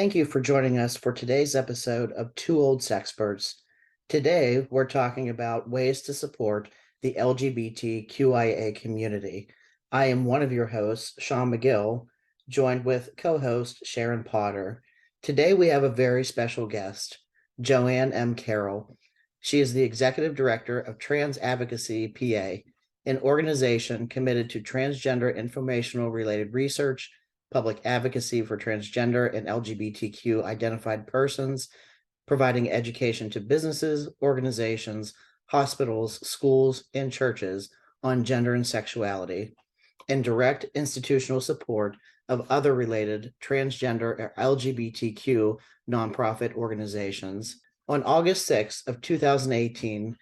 Thank you for joining us for today's episode of Two Old Sexperts. Today, we're talking about ways to support the LGBTQIA community. I am one of your hosts, Sean McGill, joined with co-host Sharon Potter. Today, we have a very special guest, Joanne M. Carroll. She is the Executive Director of Trans Advocacy PA, an organization committed to transgender informational-related research, public advocacy for transgender and LGBTQ identified persons, providing education to businesses, organizations, hospitals, schools, and churches on gender and sexuality, and direct institutional support of other related transgender or LGBTQ nonprofit organizations. On August 6th of 2018,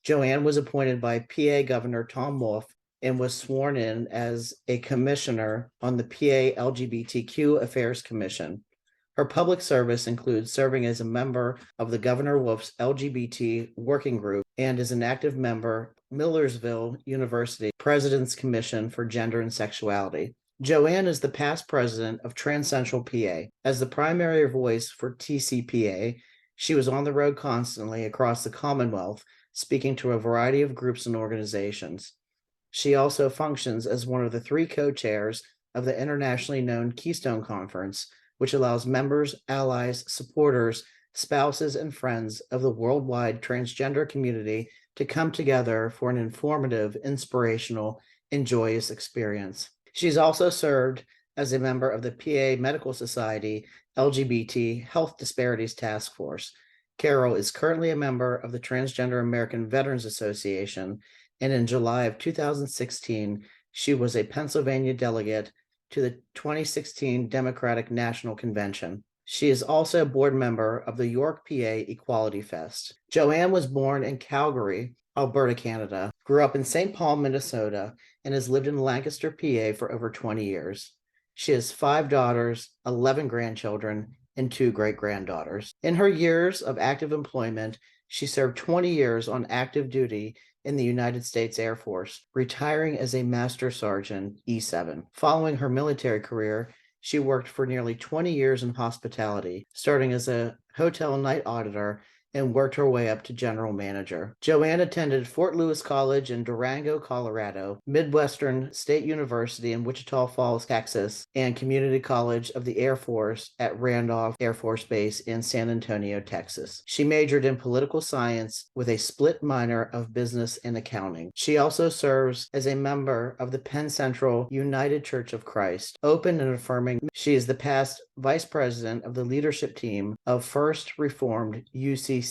Joanne was appointed by PA Governor Tom Wolf and was sworn in as a commissioner on the PA LGBTQ Affairs Commission. Her public service includes serving as a member of the Governor Wolf's LGBT Working Group and is an active member of Millersville University President's Commission for Gender and Sexuality. Joanne is the past president of Trans Central PA. As the primary voice for TCPA, she was on the road constantly across the Commonwealth, speaking to a variety of groups and organizations. She also functions as one of the three co-chairs of the internationally known Keystone Conference, which allows members, allies, supporters, spouses, and friends of the worldwide transgender community to come together for an informative, inspirational, and joyous experience. She's also served as a member of the PA Medical Society LGBT Health Disparities Task Force. Carroll is currently a member of the Transgender American Veterans Association, and in July of 2016, she was a Pennsylvania delegate to the 2016 Democratic National Convention. She is also a board member of the York, PA Equality Fest. Joanne was born in Calgary, Alberta, Canada, grew up in St. Paul, Minnesota, and has lived in Lancaster, PA for over 20 years. She has 5 daughters, 11 grandchildren, and 2 great-granddaughters. In her years of active employment, she served 20 years on active duty in the United States Air Force, retiring as a Master Sergeant E7. Following her military career, she worked for nearly 20 years in hospitality, starting as a hotel night auditor and worked her way up to general manager. Joanne attended Fort Lewis College in Durango, Colorado, Midwestern State University in Wichita Falls, Texas, and Community College of the Air Force at Randolph Air Force Base in San Antonio, Texas. She majored in political science with a split minor of business and accounting. She also serves as a member of the Penn Central United Church of Christ, open and affirming. She is the past vice president of the leadership team of First Reformed UCC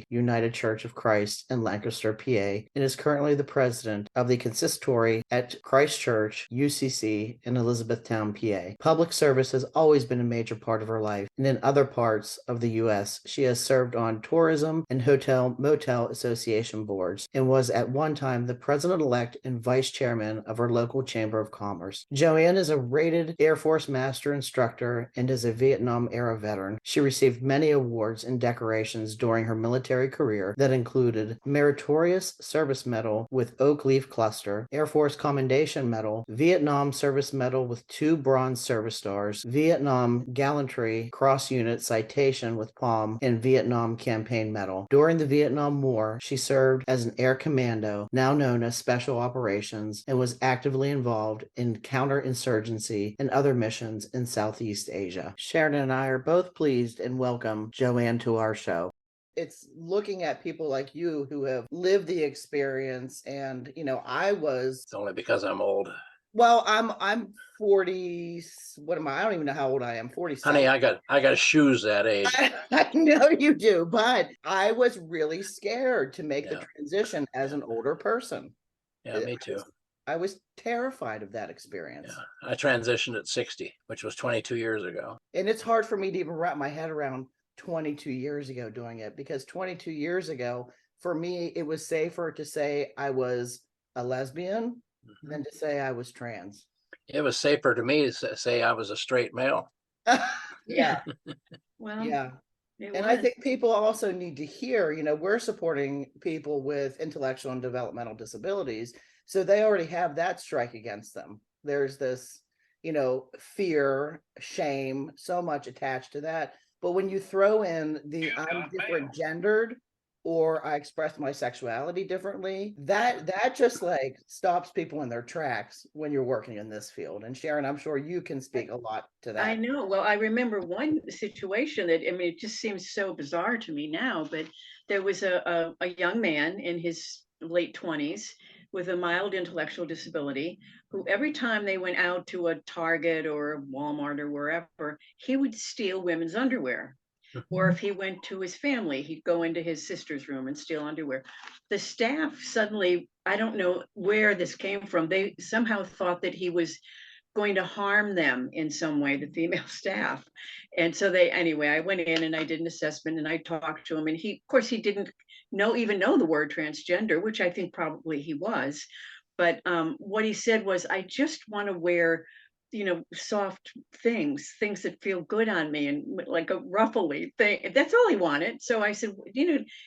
United Church of Christ in Lancaster, PA, and is currently the president of the consistory at Christ Church UCC in Elizabethtown, PA. Public service has always been a major part of her life, and in other parts of the U.S., she has served on tourism and hotel motel association boards and was at one time the president-elect and vice chairman of her local chamber of commerce. Joanne is a rated Air Force master instructor and is a Vietnam-era veteran. She received many awards and decorations during her military career that included Meritorious Service Medal with Oak Leaf Cluster, Air Force Commendation Medal, Vietnam Service Medal with 2 Bronze Service Stars, Vietnam Gallantry Cross Unit Citation with Palm, and Vietnam Campaign Medal. During the Vietnam War, she served as an air commando, now known as Special Operations, and was actively involved in counterinsurgency and other missions in Southeast Asia. Sharon and I are both pleased and welcome Joanne to our show. It's looking at people like you who have lived the experience, and I was. It's only because I'm old. Well, I'm 40. What am I? I don't even know how old I am. 47. Honey, I got shoes that age. I know you do, but I was really scared to make the transition as an older person. Yeah, me too. I was terrified of that experience. Yeah, I transitioned at 60, which was 22 years ago. And it's hard for me to even wrap my head around 22 years ago doing it, because 22 years ago, for me, it was safer to say I was a lesbian than to say I was trans. It was safer to me to say I was a straight male. Yeah. Well, yeah. And I think people also need to hear, we're supporting people with intellectual and developmental disabilities. So they already have that strike against them. There's this, fear, shame, so much attached to that. But when you throw in the I'm different gendered or I express my sexuality differently, that just like stops people in their tracks when you're working in this field. And Sharon, I'm sure you can speak a lot to I that. know. Well, I remember one situation that, I mean, it just seems so bizarre to me now, but there was a young man in his late 20s with a mild intellectual disability who every time they went out to a Target or a Walmart or wherever, he would steal women's underwear. Or if he went to his family, he'd go into his sister's room and steal underwear. The staff suddenly, I don't know where this came from, they somehow thought that he was going to harm them in some way, the female staff. And so anyway, I went in and I did an assessment and I talked to him. And of course, he didn't even know the word transgender, which I think probably he was. But what he said was, I just want to wear, soft things that feel good on me, and like a ruffly thing. That's all he wanted. So I said,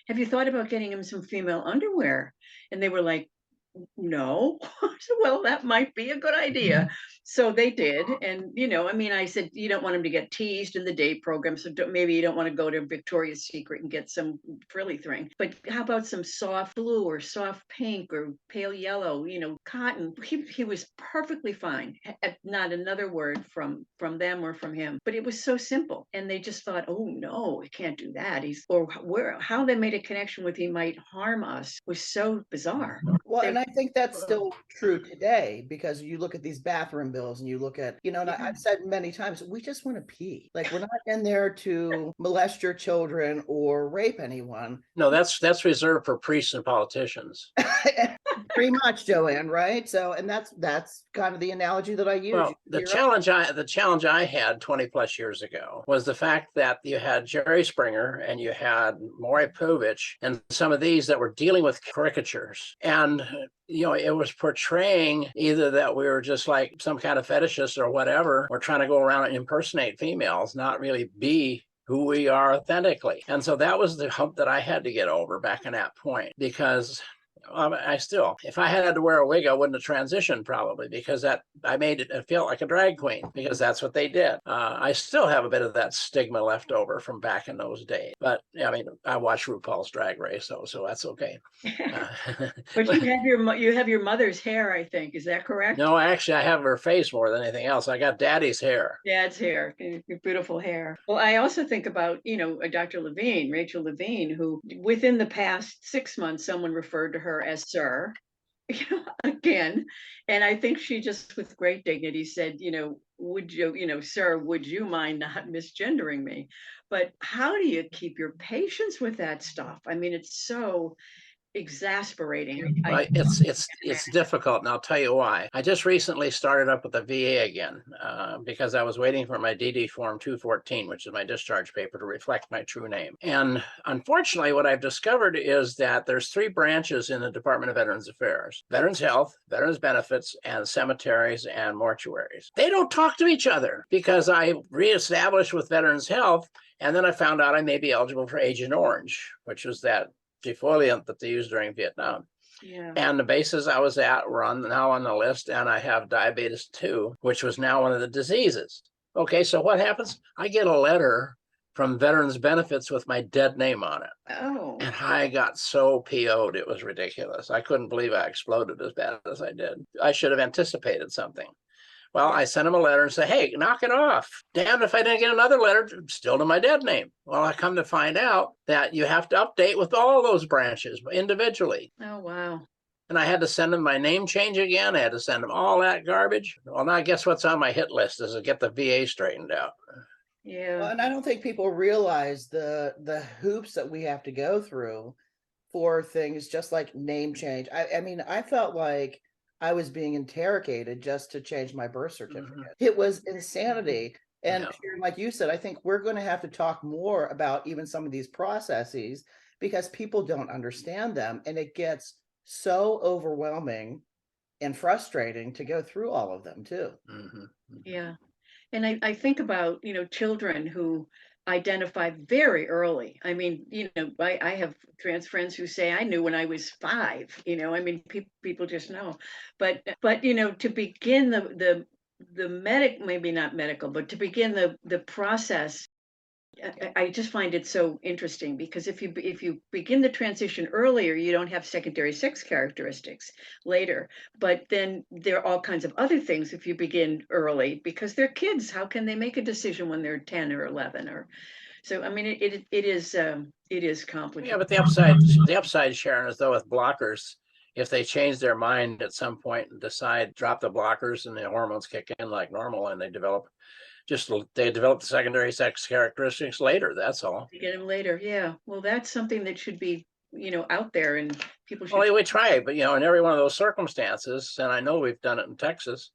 have you thought about getting him some female underwear? And they were like, no. So, well, that might be a good idea. So they did. And, I mean, I said, you don't want him to get teased in the date program. So maybe you don't want to go to Victoria's Secret and get some frilly thing. But how about some soft blue or soft pink or pale yellow, cotton? He was perfectly fine. Not another word from them or from him. But it was so simple. And they just thought, oh, no, we can't do that. How they made a connection with he might harm us was so bizarre. Well, They and I think that's still true today because you look at these bathroom bills and you look at, and Yeah. I've said many times, we just want to pee. Like we're not in there to molest your children or rape anyone. No, that's reserved for priests and politicians. Pretty much, Joanne, right? So, and that's kind of the analogy that I use. Well, the challenge I had 20 plus years ago was the fact that you had Jerry Springer and you had Maury Povich and some of these that were dealing with caricatures. And it was portraying either that we were just like some kind of fetishist or whatever, or trying to go around and impersonate females, not really be who we are authentically. And so that was the hump that I had to get over back in that point, because if I had to wear a wig, I wouldn't have transitioned probably, because I made it feel like a drag queen, because that's what they did. I still have a bit of that stigma left over from back in those days. But I mean, I watch RuPaul's Drag Race, so that's okay. But you have your mother's hair, I think. Is that correct? No, actually, I have her face more than anything else. I got Daddy's hair. Dad's hair, your beautiful hair. Well, I also think about, Dr. Levine, Rachel Levine, who within the past 6 months, someone referred to her as Sir, again. And I think she just, with great dignity, said, would you, Sir, would you mind not misgendering me? But how do you keep your patience with that stuff? I mean, it's so exasperating. Well, it's difficult, and I'll tell you why. I just recently started up with the VA again because I was waiting for my DD Form 214, which is my discharge paper, to reflect my true name. And unfortunately, what I've discovered is that there's 3 branches in the Department of Veterans Affairs: Veterans Health, Veterans Benefits, and cemeteries and mortuaries. They don't talk to each other, because I reestablished with Veterans Health, and then I found out I may be eligible for Agent Orange, which was that defoliant that they used during Vietnam. Yeah. And the bases I was at were now on the list, and I have diabetes 2, which was now one of the diseases. Okay, so what happens? I get a letter from Veterans Benefits with my dead name on it. Oh. And I got so PO'd, it was ridiculous. I couldn't believe I exploded as bad as I did. I should have anticipated something. Well, I sent him a letter and said, hey, knock it off. Damned if I didn't get another letter still to my dead name. Well, I come to find out that you have to update with all those branches individually. Oh, wow. And I had to send them my name change again. I had to send them all that garbage. Well, now guess what's on my hit list is to get the VA straightened out. Yeah. Well, and I don't think people realize the hoops that we have to go through for things just like name change. I mean, I felt like I was being interrogated just to change my birth certificate. It was insanity. And Sharon, like you said, I think we're going to have to talk more about even some of these processes, because people don't understand them, and it gets so overwhelming and frustrating to go through all of them too. Yeah. And I think about, children who identify very early. I mean, I have trans friends who say I knew when I was 5, I mean, people just know. But, to begin the maybe not medical, but to begin the process I just find it so interesting because if you begin the transition earlier, you don't have secondary sex characteristics later. But then there are all kinds of other things if you begin early because they're kids. How can they make a decision when they're 10 or 11 or so? I mean, it is Yeah, complicated. but the upside, Sharon, is though with blockers, if they change their mind at some point and decide drop the blockers and the hormones kick in like normal and they develop the secondary sex characteristics later. That's all. To get them later, yeah. Well, that's something that should be, out there and people should. Well, we try, but in every one of those circumstances, and I know we've done it in Texas,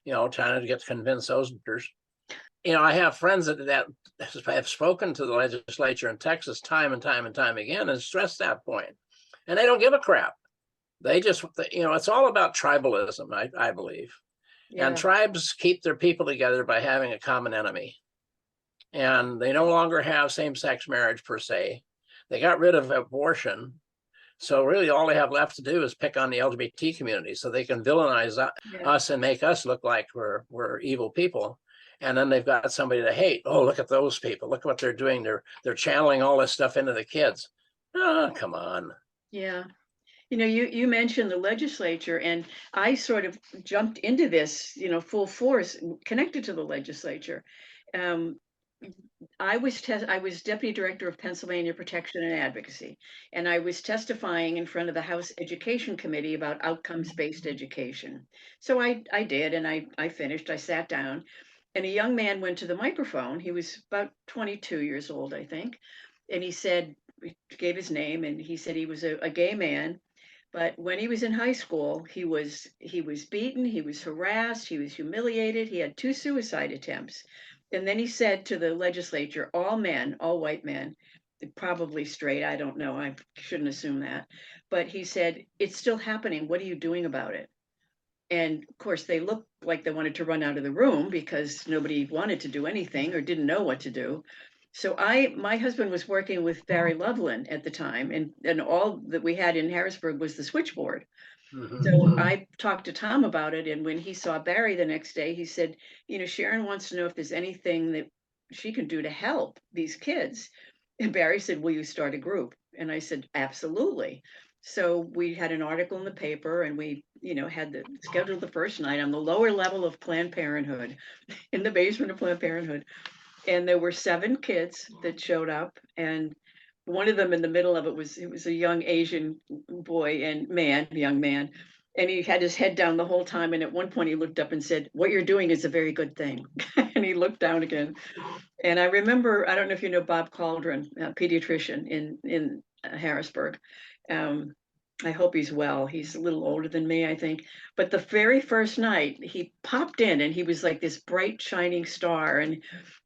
trying to get to convince those voters. I have friends that have spoken to the legislature in Texas time and time and time again and stressed that point, and they don't give a crap. They just, it's all about tribalism, I believe. And Yeah, tribes keep their people together by having a common enemy. And they no longer have same-sex marriage per se. They got rid of abortion. So really all they have left to do is pick on the LGBT community so they can villainize yeah, us and make us look like we're evil people. And then they've got somebody to hate. Oh, look at those people. Look what they're doing. They're channeling all this stuff into the kids. Oh, come on. yeah. You mentioned the legislature, and I sort of jumped into this, full force, connected to the legislature. Um, I was deputy director of Pennsylvania Protection and Advocacy, and I was testifying in front of the House Education Committee about outcomes-based education. So I did, and I finished. I sat down, and a young man went to the microphone. He was about 22 years old, I think, and he gave his name, and he said he was a gay man, but when he was in high school, he was beaten, he was harassed, he was humiliated, he had 2 suicide attempts. And then he said to the legislature, all men, all white men, probably straight, I don't know, I shouldn't assume that. But he said, it's still happening. What are you doing about it? And of course, they looked like they wanted to run out of the room because nobody wanted to do anything or didn't know what to do. So my husband was working with Barry Loveland at the time, and all that we had in Harrisburg was the switchboard. Mhm. So I talked to Tom about it, and when he saw Barry the next day, he said, Sharon wants to know if there's anything that she can do to help these kids. And Barry said, will you start a group? And I said, absolutely. So we had an article in the paper, and we, had scheduled the first night on the lower level of Planned Parenthood, in the basement of Planned Parenthood. And there were 7 kids that showed up, and one of them in the middle of it was a young Asian boy and young man, and he had his head down the whole time. And at one point, he looked up and said, "What you're doing is a very good thing." And he looked down again. And I remember, I don't know if you know Bob Cauldron, a pediatrician in Harrisburg. Um, I hope he's well. He's a little older than me, I think. But the very first night, he popped in, and he was like this bright, shining star. And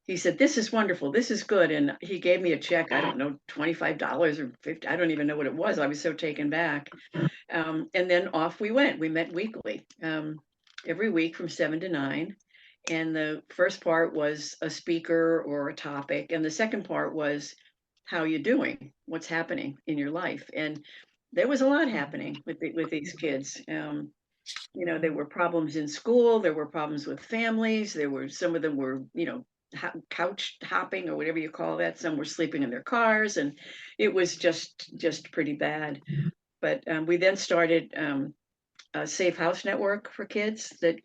he said, "This is wonderful. This is good." And he gave me a check. I don't know, $25 or 50. I don't even know what it was. I was so taken back. And then off we went. We met weekly, every week from 7 to 9. And the first part was a speaker or a topic, and the second part was, how you doing? What's happening in your life? And there was a lot happening with these kids. There were problems in school. There were problems with families. Some of them were, couch hopping or whatever you call that. Some were sleeping in their cars, and it was just pretty bad. But we then started a safe house network for kids that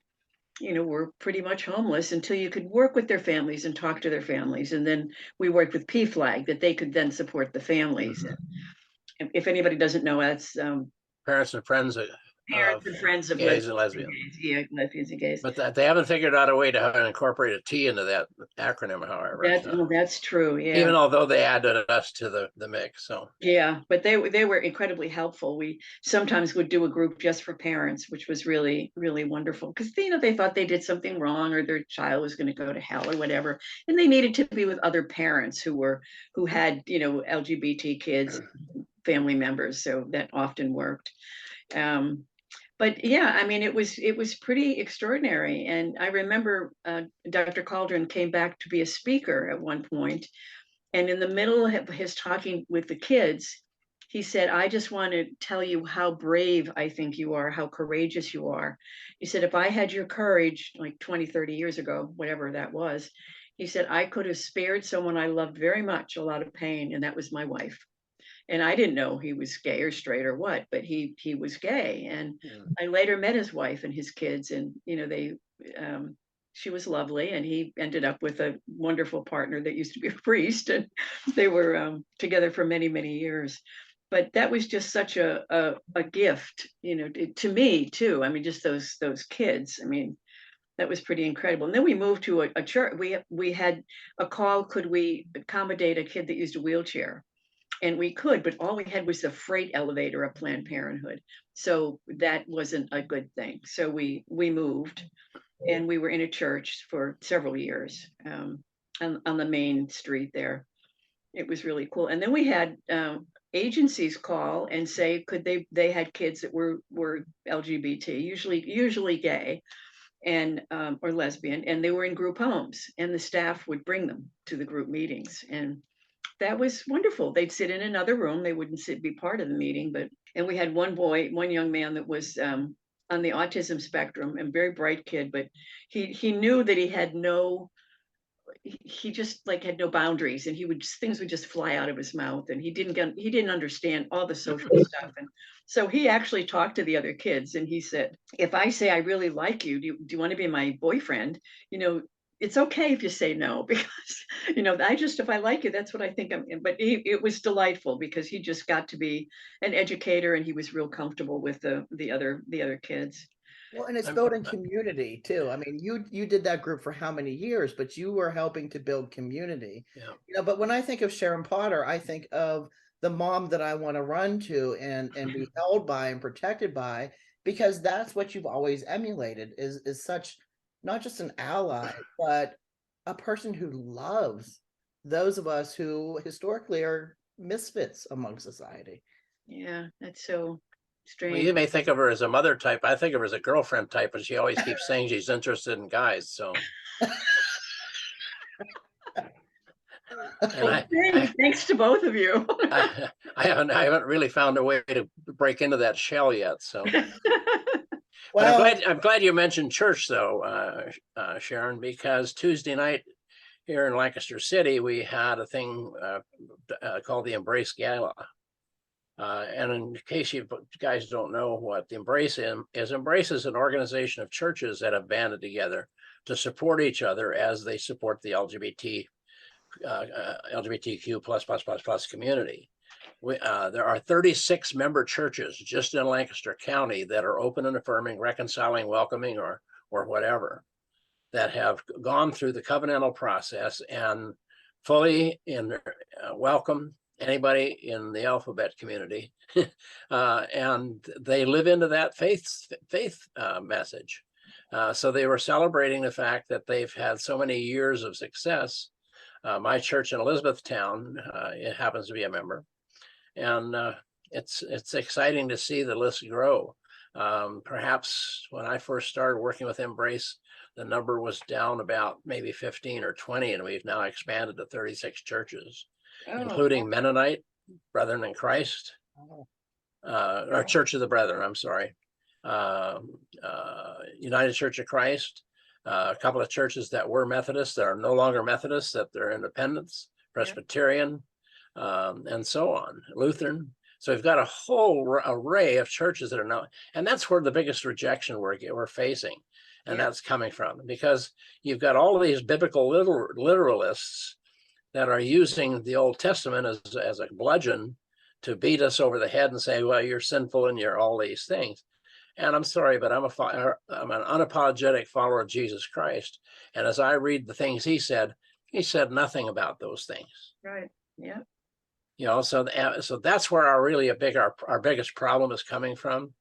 were pretty much homeless until you could work with their families and talk to their families. And then we worked with PFLAG that they could then support the families. If anybody doesn't know, that's Parents and friends parents of and friends of gays and lesbians and lesbians. gays. Yeah, lesbians and gays. But they haven't figured out a way to incorporate a T into that acronym, however. That's true. Yeah. Even although they added us to the mix. So Yeah, but they were incredibly helpful. We sometimes would do a group just for parents, which was really, really wonderful because they thought they did something wrong or their child was going to go to hell or whatever, and they needed to be with other parents who had LGBT kids, family members. So that often worked. But yeah, I mean, it was pretty extraordinary. And I remember Dr. Cauldron came back to be a speaker at one point, and in the middle of his talking with the kids, he said, I just want to tell you how brave I think you are, how courageous you are. He said, if I had your courage like 20, 30 years ago, whatever that was, He said, I could have spared someone I loved very much a lot of pain, and that was my wife. And I didn't know he was gay or straight or what, but he was gay. And Mm. I later met his wife and his kids, and they she was lovely, and he ended up with a wonderful partner that used to be a priest, and they were together for many, many years. But that was just such a gift, to me too. I mean, just those kids. I mean, that was pretty incredible. And then we moved to a church. We had a call, could we accommodate a kid that used a wheelchair? And we could, but all we had was the freight elevator of Planned Parenthood. So that wasn't a good thing. So we moved, and we were in a church for several years, on the main street there. It was really cool. And then we had agencies call and say, could they had kids that were LGBT, usually gay, and or lesbian, and they were in group homes, and the staff would bring them to the group meetings, and that was wonderful. They'd sit in another room. They wouldn't be part of the meeting, and we had one young man that was on the autism spectrum, and very bright kid, but he knew that he just like had no boundaries, and things would just fly out of his mouth, and he didn't understand all the social stuff. And so he actually talked to the other kids, and he said, if I say I really like you, do you want to be my boyfriend? It's okay if you say no, because if I like you, that's what I think I'm in. But it was delightful, because he just got to be an educator, and he was real comfortable with the other kids. Well, and it's I'm, building community too. I mean, you did that group for how many years, but you were helping to build community. yeah. But when I think of Sharon Potter, I think of the mom that I want to run to and be held by and protected by, because that's what you've always emulated, is such, not just an ally, but a person who loves those of us who historically are misfits among society. Yeah, that's so Well, strange. you may think of her as a mother type. I think of her as a girlfriend type, but she always keeps saying she's interested in guys. So, and Well, thanks to both of you. I haven't really found a way to break into that shell yet. So, but Well, I'm glad you mentioned church though, Sharon, because Tuesday night here in Lancaster City we had a thing called the Embrace Gala. And in case you guys don't know what the Embrace is, Embrace is an organization of churches that have banded together to support each other as they support the LGBTQ plus community. There are 36 member churches just in Lancaster County that are open and affirming, reconciling, welcoming, or whatever, that have gone through the covenantal process and fully welcome anybody in the alphabet community, and they live into that faith message. So they were celebrating the fact that they've had so many years of success. My church in Elizabethtown, it happens to be a member, and it's exciting to see the list grow. Perhaps when I first started working with Embrace, the number was down about maybe 15 or 20, and we've now expanded to 36 churches, including Mennonite Brethren in Christ, or Church of the Brethren, I'm sorry, United Church of Christ, a couple of churches that were Methodists that are no longer Methodists, that they're independents, Presbyterian, and so on, Lutheran. So we've got a whole array of churches that are now, and that's where the biggest rejection we're facing. And that's coming from, because you've got all of these biblical literalists that are using the Old Testament as a bludgeon to beat us over the head and say, well, you're sinful and you're all these things. And I'm sorry, but I'm an unapologetic follower of Jesus Christ. And as I read the things he said nothing about those things. Right. Yeah. So that's where our biggest problem is coming from,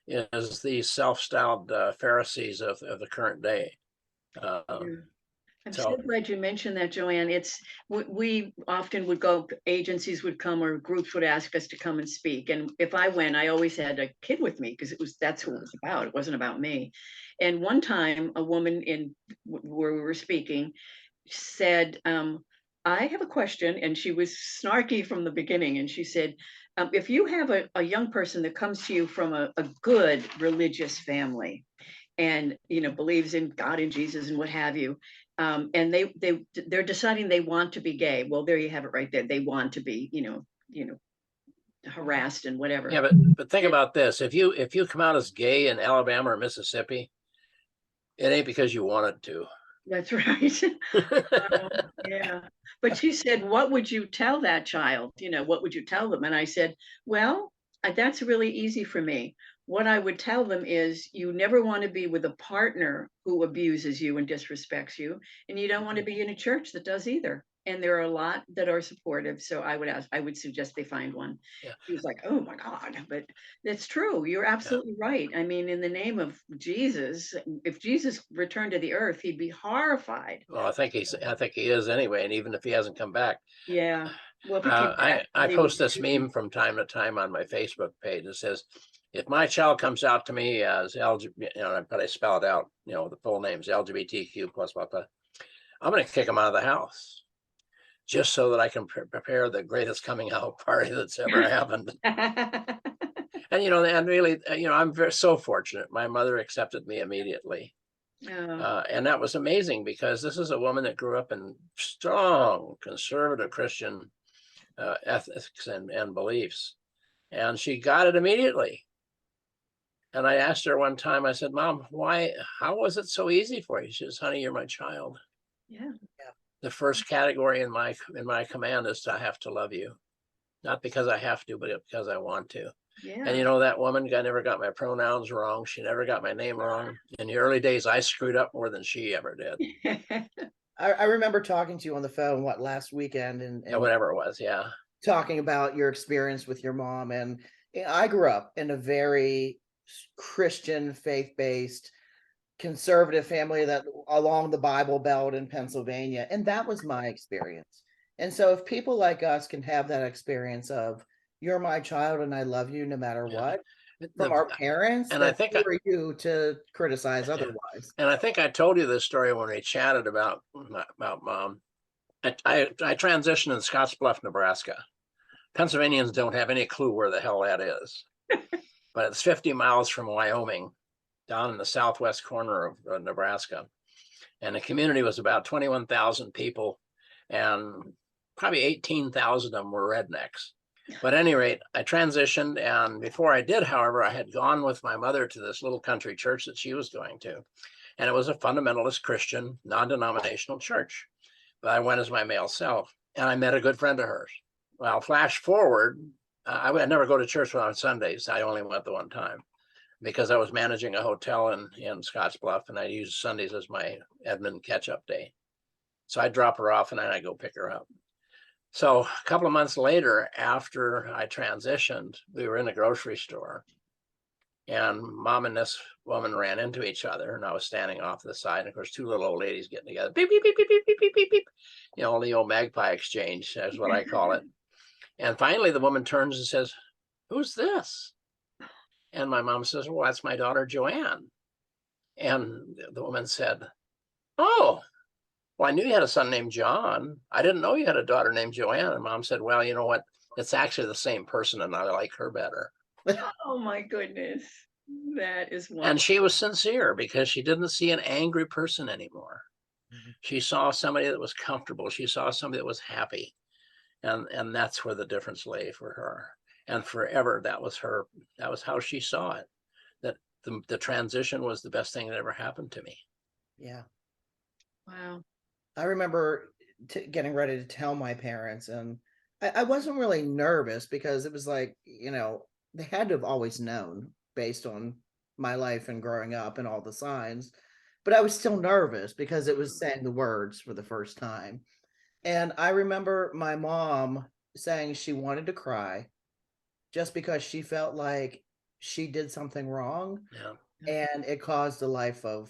is these self-styled Pharisees of the current day. I'm so glad you mentioned that, Joanne. We often would go, agencies would come or groups would ask us to come and speak. And if I went, I always had a kid with me, because that's who it was about. It wasn't about me. And one time a woman where we were speaking said, I have a question. And she was snarky from the beginning. And she said, if you have a young person that comes to you from a good religious family, and believes in God and Jesus and what have you, And they're deciding they want to be gay. Well, there you have it right there. They want to be, harassed and whatever. Yeah, but think about this. If you come out as gay in Alabama or Mississippi, it ain't because you wanted to. That's right. Yeah. But she said, what would you tell that child? What would you tell them? And I said, well, that's really easy for me. What I would tell them is you never want to be with a partner who abuses you and disrespects you, and you don't want to be in a church that does either. And there are a lot that are supportive. So I would suggest they find one. Yeah. He was like, oh my God, but that's true. You're absolutely right. I mean, in the name of Jesus, if Jesus returned to the earth, he'd be horrified. Well, I think he is anyway, and even if he hasn't come back. Yeah. Well, if he came back, I they post would this meme from time to time on my Facebook page. It says, if my child comes out to me as LGBT, but I spell it out, the full name's LGBTQ plus blah, blah, I'm going to kick him out of the house just so that I can prepare the greatest coming out party that's ever happened. And, and really, I'm so fortunate. My mother accepted me immediately. And that was amazing because this is a woman that grew up in strong conservative Christian ethics and beliefs. And she got it immediately. And I asked her one time, I said, Mom, how was it so easy for you? She says, honey, you're my child. Yeah. The first category in my command is to have to love you. Not because I have to, but because I want to. Yeah. And that woman never got my pronouns wrong. She never got my name wrong. In the early days, I screwed up more than she ever did. I remember talking to you on the phone, last weekend, and whatever it was, yeah. Talking about your experience with your mom. And I grew up in a very Christian, faith-based, conservative family that along the Bible Belt in Pennsylvania. And that was my experience. And so if people like us can have that experience of, you're my child and I love you no matter what, from our parents, and I think who are you to criticize otherwise? And I think I told you this story when we chatted about Mom. I transitioned in Scottsbluff, Nebraska. Pennsylvanians don't have any clue where the hell that is. But it's 50 miles from Wyoming, down in the southwest corner of Nebraska. And the community was about 21,000 people, and probably 18,000 of them were rednecks. But at any rate, I transitioned, and before I did, however, I had gone with my mother to this little country church that she was going to. And it was a fundamentalist Christian, non-denominational church. But I went as my male self, and I met a good friend of hers. Well, flash forward, I would never go to church on Sundays. I only went the one time because I was managing a hotel in Scottsbluff, and I used Sundays as my admin catch-up day. So I'd drop her off, and then I'd go pick her up. So a couple of months later, after I transitioned, we were in a grocery store, and Mom and this woman ran into each other, and I was standing off to the side. And of course, two little old ladies getting together, beep, beep, beep, beep, beep, beep, beep, beep, beep. The old magpie exchange is what I call it. And finally, the woman turns and says, "Who's this?" And my mom says, "Well, that's my daughter, Joanne." And the woman said, "Oh, well, I knew you had a son named John. I didn't know you had a daughter named Joanne." And Mom said, "Well, you know what? It's actually the same person, and I like her better." Oh my goodness. That is wonderful. And she was sincere because she didn't see an angry person anymore. Mm-hmm. She saw somebody that was comfortable. She saw somebody that was happy. And that's where the difference lay for her. And forever, that was how she saw it, that the transition was the best thing that ever happened to me. Yeah. Wow. I remember getting ready to tell my parents, and I wasn't really nervous because it was like, they had to have always known based on my life and growing up and all the signs, but I was still nervous because it was saying the words for the first time. And I remember my mom saying she wanted to cry just because she felt like she did something wrong. Yeah. And it caused a life of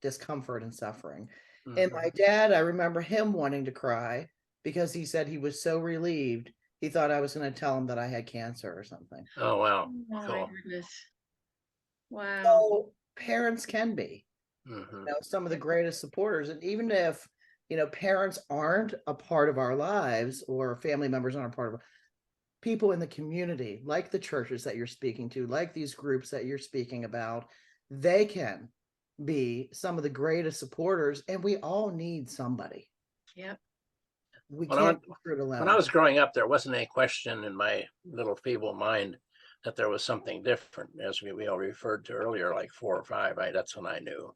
discomfort and suffering. Mm-hmm. And my dad, I remember him wanting to cry because he said he was so relieved. He thought I was going to tell him that I had cancer or something. Oh, wow. Oh, cool. my goodness. Wow. So parents can be, mm-hmm. Some of the greatest supporters. And even if, parents aren't a part of our lives or family members aren't a part of people in the community, like the churches that you're speaking to, like these groups that you're speaking about, they can be some of the greatest supporters, and we all need somebody. Yep. We When can't do it When I alone. was growing up, there wasn't any question in my little feeble mind that there was something different, as we all referred to earlier, like 4 or 5. That's when I knew.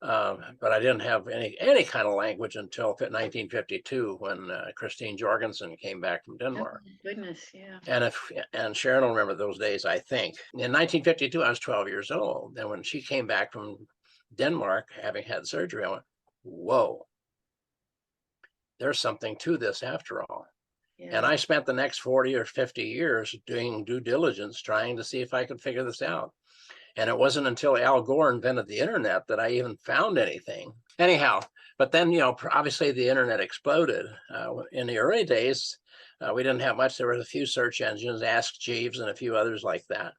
But I didn't have any kind of language until 1952 when Christine Jorgensen came back from Oh, Denmark. goodness, yeah. And Sharon will remember those days, I think. In 1952, I was 12 years old. And when she came back from Denmark, having had surgery, I went, whoa, there's something to this after all. And Yeah. I spent the next 40 or 50 years doing due diligence, trying to see if I could figure this out. And it wasn't until Al Gore invented the internet that I even found anything. Anyhow, but then, obviously the internet exploded. In the early days, we didn't have much. There were a few search engines, Ask Jeeves and a few others like that.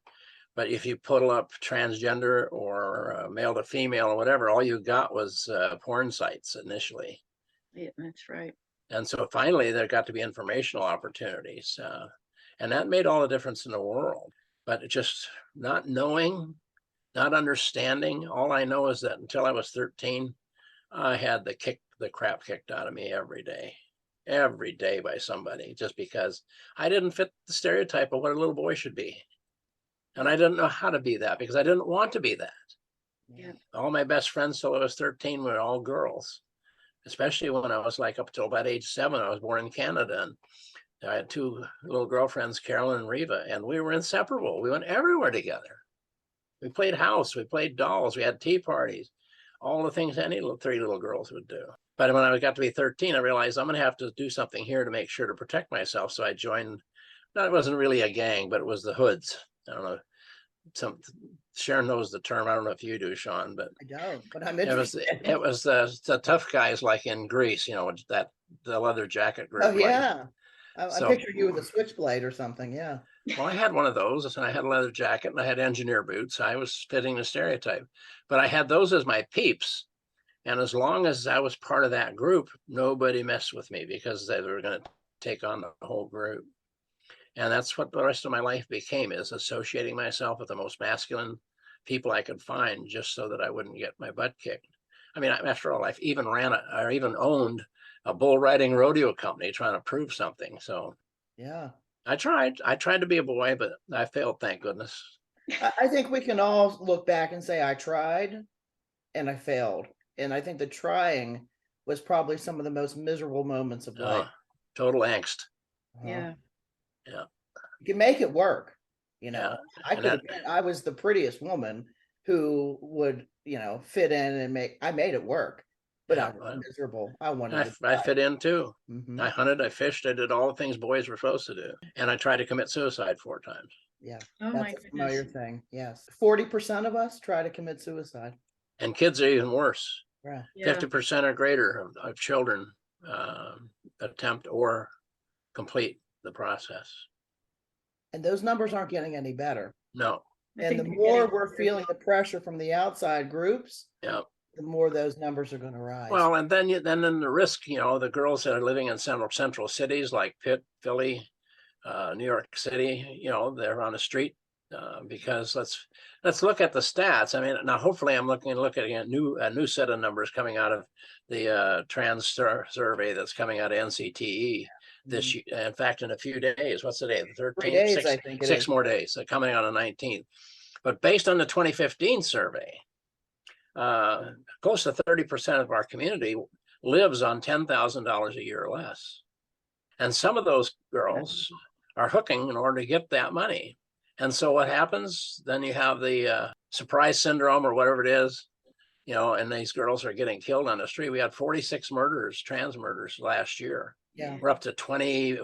But if you put up transgender or male to female or whatever, all you got was porn sites initially. Yeah, that's right. And so finally, there got to be informational opportunities. And that made all the difference in the world. But just not knowing, not understanding, all I know is that until I was 13, I had the crap kicked out of me every day by somebody, just because I didn't fit the stereotype of what a little boy should be. And I didn't know how to be that because I didn't want to be that. Yeah. All my best friends till I was 13 were all girls, especially when I was like up till about age 7. I was born in Canada, and I had 2 little girlfriends, Carolyn and Reva, and we were inseparable. We went everywhere together. We played house, we played dolls, we had tea parties, all the things any 3 little girls would do. But when I got to be 13, I realized I'm going to have to do something here to make sure to protect myself. So I joined, no, it wasn't really a gang, but it was the Hoods. I don't know, Sharon knows the term. I don't know if you do, Sean, but I don't, but I'm it was interested. the tough guys like in Greece, that the leather jacket group. Oh yeah. I So, pictured you with a switchblade or something. Yeah. well, I had one of those, and I had a leather jacket, and I had engineer boots. I was fitting the stereotype, but I had those as my peeps. And as long as I was part of that group, nobody messed with me because they were going to take on the whole group. And that's what the rest of my life became, is associating myself with the most masculine people I could find, just so that I wouldn't get my butt kicked. I mean, after all, I've even even owned a bull riding rodeo company trying to prove something. So Yeah. I tried to be a boy, but I failed, thank goodness. I think we can all look back and say, I tried and I failed. And I think the trying was probably some of the most miserable moments of life. Total angst. Yeah. Yeah. You can make it work. Yeah. I was the prettiest woman who would, fit in and I made it work, but I was miserable. I wanted to I fit in too. Mhm. I hunted, I fished, I did all the things boys were supposed to do. And I tried to commit suicide 4 times. Yeah. Oh my That's a familiar goodness. thing. Yes. 40% of us try to commit suicide. And kids are even worse. Yeah. 50% or greater of children attempt or complete the process. And those numbers aren't getting any better. No. And the more we're feeling the pressure from the outside groups, yeah, the more those numbers are going to rise. Well, and then the risk, the girls that are living in central cities like Pitt, Philly, New York City, they're on the street because let's look at the stats. I mean, now hopefully I'm looking at a new set of numbers coming out of the trans survey that's coming out of NCTE this year. In fact, in a few days. What's the day? The 13th. 3 days, I think. 6 more days. Coming on the 19th. But based on the 2015 survey, close to 30% of our community lives on $10,000 a year or less. And some of those girls are hooking in order to get that money. And so what happens? Then you have the surprise syndrome or whatever it is, and these girls are getting killed on the street. We had 46 murders, trans murders last year. Yeah. We're up to 20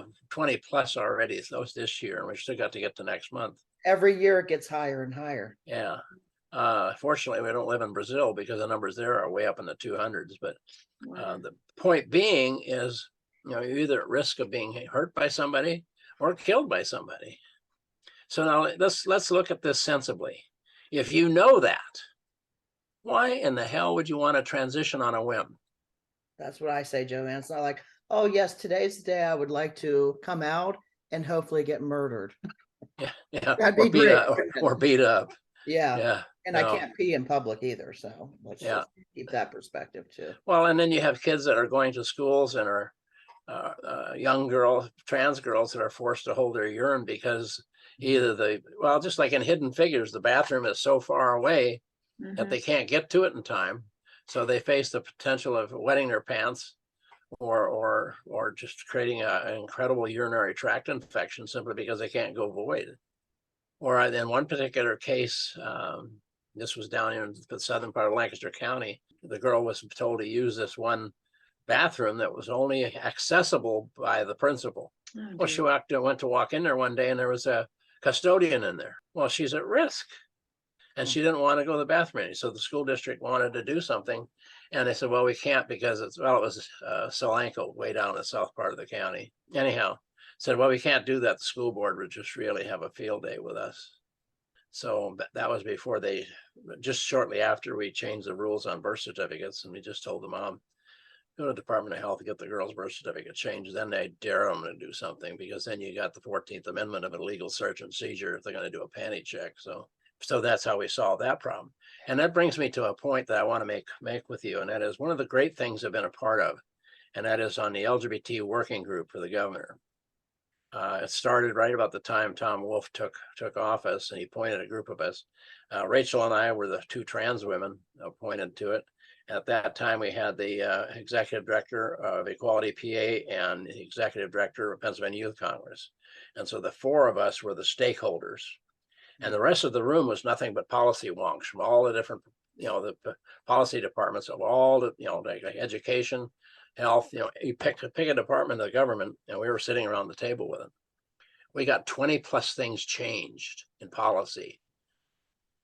plus already this year. And we still got to get to next month. Every year it gets higher and higher. Yeah. Fortunately, we don't live in Brazil because the numbers there are way up in the 200s. But the point being is, you're either at risk of being hurt by somebody or killed by somebody. So now let's look at this sensibly. If you know that, why in the hell would you want to transition on a whim? That's what I say, Joanne. It's not like, oh yes, today's the day I would like to come out and hopefully get murdered. Yeah, That'd be great. Or beat up. Yeah. And I No. can't pee in public either, so let's Yeah. just keep that perspective too. Well, and then you have kids that are going to schools and are young girls, trans girls that are forced to hold their urine because either just like in Hidden Figures, the bathroom is so far away that they can't get to it in time. So they face the potential of wetting their pants or just creating an incredible urinary tract infection simply because they can't go void. Or in one particular case, this was down in the southern part of Lancaster County, the girl was told to use this one bathroom that was only accessible by the principal. Well, she went to walk in there one day and there was a custodian in there. Well, she's at risk. And she didn't want to go to the bathroom. So the school district wanted to do something. And they said, well, we can't because it was Solanco way down in the south part of the county. Anyhow, said, well, we can't do that. The school board would just really have a field day with us. So that was before just shortly after we changed the rules on birth certificates. And we just told the mom, go to the Department of Health to get the girl's birth certificate changed. Then they dare them to do something because then you got the 14th Amendment of illegal search and seizure if they're going to do a panty check. So that's how we solve that problem. And that brings me to a point that I want to make with you. And that is one of the great things I've been a part of. And that is on the LGBT working group for the governor. It started right about the time Tom Wolf took office, and he appointed a group of us. Rachel and I were the two trans women appointed to it. At that time, we had the executive director of Equality PA and the executive director of Pennsylvania Youth Congress. And so the four of us were the stakeholders. And the rest of the room was nothing but policy wonks from all the different, the policy departments of all the, like education, health, you pick a department of the government, and we were sitting around the table with them. We got 20 plus things changed in policy,